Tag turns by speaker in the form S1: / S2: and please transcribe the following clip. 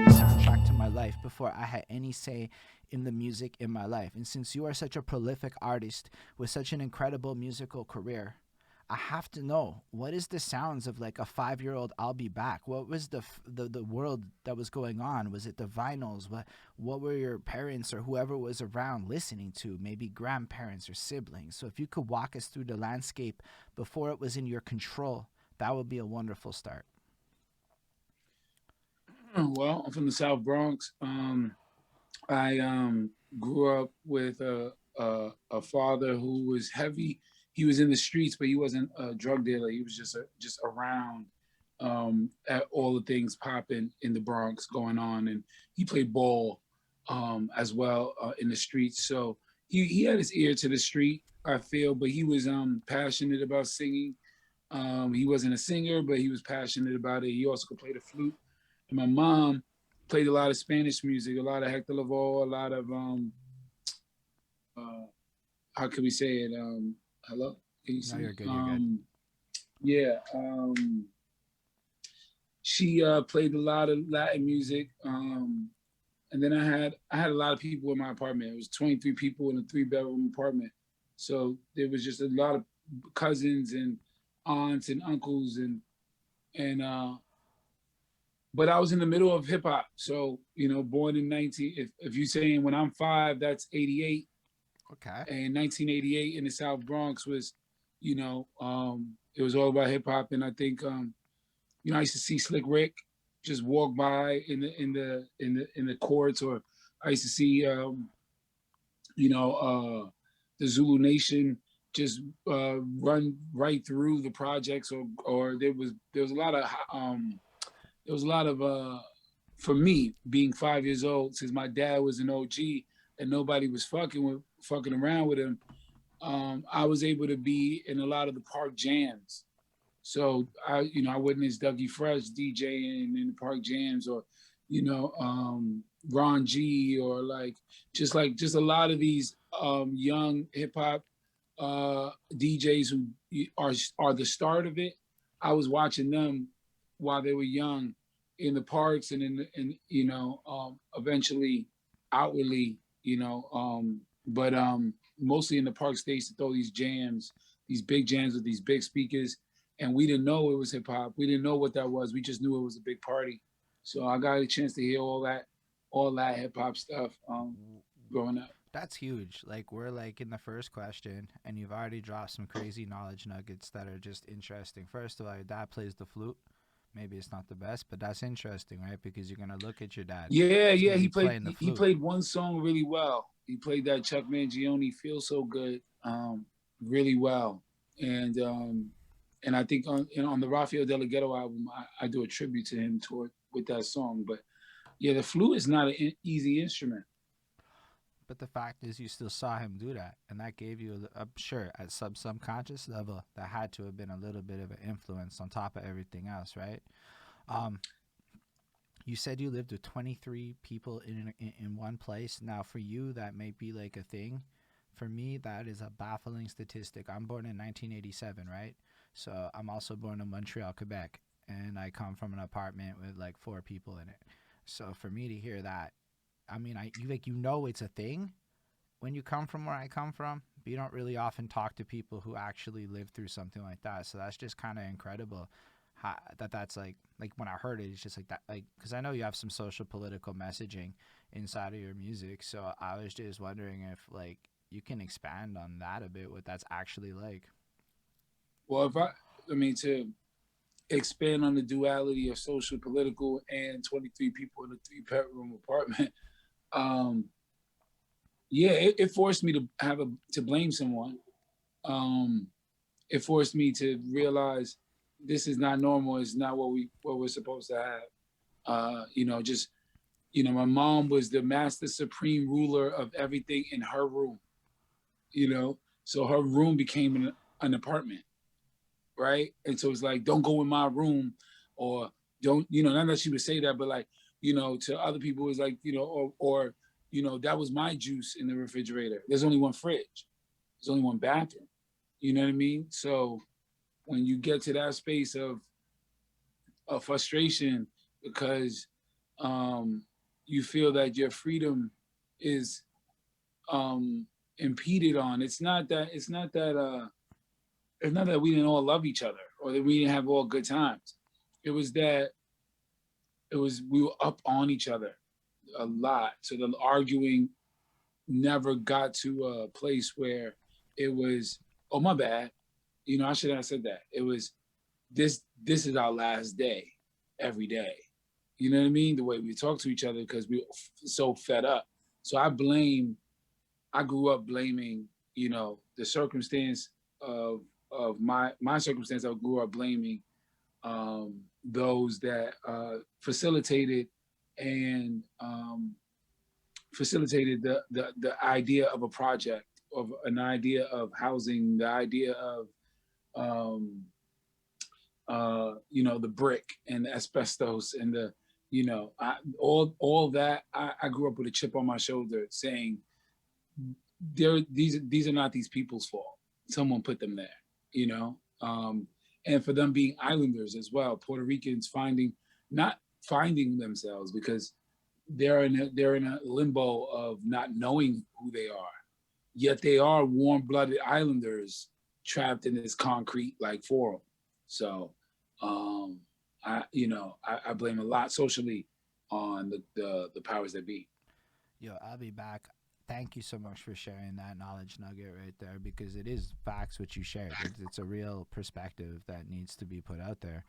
S1: soundtrack to my life before I had any say in the music in my life. And since you are such a prolific artist with such an incredible musical career, I have to know what is the sounds of like a 5 year old I'll Be Back. What was the world that was going on? Was it the vinyls? What were your parents or whoever was around listening to? Maybe grandparents or siblings. So if you could walk us through the landscape before it was in your control, that would be a wonderful start.
S2: Well, I'm from the South Bronx. I grew up with a father who was heavy. He was in the streets, but he wasn't a drug dealer. He was just around at all the things popping in the Bronx going on, and he played ball as well in the streets. So he had his ear to the street, I feel, but he was passionate about singing. He wasn't a singer, but he was passionate about it. He also could play the flute. And my mom played a lot of Spanish music, a lot of Hector Lavoe, a lot of uh, how can we say it? Hello, can you
S1: No,
S2: see?
S1: you're good. You're good.
S2: Yeah, she played a lot of Latin music. And then I had a lot of people in my apartment. It was 23 people in a 3 bedroom apartment. So there was just a lot of cousins and aunts and uncles and but I was in the middle of hip hop. So, born in 19, if you're saying when I'm five, that's 88.
S1: Okay.
S2: And 1988 in the South Bronx was, it was all about hip hop. And I think, I used to see Slick Rick just walk by in the courts, or I used to see, you know, the Zulu Nation just run right through the projects, or there was a lot of there was a lot of for me being 5 years old, since my dad was an OG and nobody was fucking around with him. I was able to be in a lot of the park jams. So I witnessed Dougie Fresh DJing in the park jams, or Ron G, or just a lot of these young hip hop DJs who are the start of it. I was watching them while they were young in the parks, and eventually outwardly, but mostly in the parks. They used to throw these jams, these big jams with these big speakers, and we didn't know it was hip hop. We didn't know what that was. We just knew it was a big party. So I got a chance to hear all that hip hop stuff growing up.
S1: That's huge. Like we're like in the first question, and you've already dropped some crazy knowledge nuggets that are just interesting. First of all, your dad plays the flute. Maybe it's not the best, but that's interesting, right? Because you're gonna look at your dad.
S2: Yeah,
S1: He's
S2: yeah.
S1: gonna
S2: He
S1: be
S2: played.
S1: playing the
S2: He
S1: flute.
S2: played one song really well. He played that Chuck Mangione "Feel So Good" really well, and I think on the Rafael De La Ghetto album, I do a tribute to him toward with that song. But yeah, the flute is not an easy instrument.
S1: But the fact is, you still saw him do that, and that gave you, I'm sure, at subconscious level, that had to have been a little bit of an influence on top of everything else, right? Um, you said you lived with 23 people in one place. Now, for you, that may be like a thing. For me, that is a baffling statistic. I'm born in 1987, right? So I'm also born in Montreal, Quebec, and I come from an apartment with like four people in it. So for me to hear that, I mean, you it's a thing when you come from where I come from, but you don't really often talk to people who actually live through something like that. So that's just kind of incredible. That's like when I heard it, it's just like that, like because I know you have some social political messaging inside of your music. So I was just wondering if like you can expand on that a bit, what that's actually like.
S2: Well, I mean, to expand on the duality of social, political, and 23 people in a 3 bedroom apartment, um, yeah, it forced me to to blame someone. Um, it forced me to realize this is not normal. It's not what we're supposed to have. Just my mom was the master supreme ruler of everything in her room. So her room became an apartment, right? And so it's like, don't go in my room, or don't, not that she would say that, but like, to other people, it's like, or that was my juice in the refrigerator. There's only one fridge. There's only one bathroom. You know what I mean? So when you get to that space of frustration, because um, you feel that your freedom is impeded on. It's not that we didn't all love each other or that we didn't have all good times. It was that it was we were up on each other a lot. So the arguing never got to a place where it was, oh my bad. I should have said that. It was this is our last day every day. You know what I mean? The way we talk to each other because we were so fed up. So I grew up blaming, the circumstance of my circumstance. I grew up blaming those that facilitated and facilitated the idea of a project, of an idea of housing, the idea of um, the brick and the asbestos and all that. I grew up with a chip on my shoulder, saying these are not these people's fault. Someone put them there, you know. And for them being islanders as well, Puerto Ricans not finding themselves because they're in a limbo of not knowing who they are. Yet they are warm-blooded islanders trapped in this concrete like forum. So I blame a lot socially on the powers that be.
S1: Yo, I'll be back. Thank you so much for sharing that knowledge nugget right there because it is facts which you shared. It's a real perspective that needs to be put out there.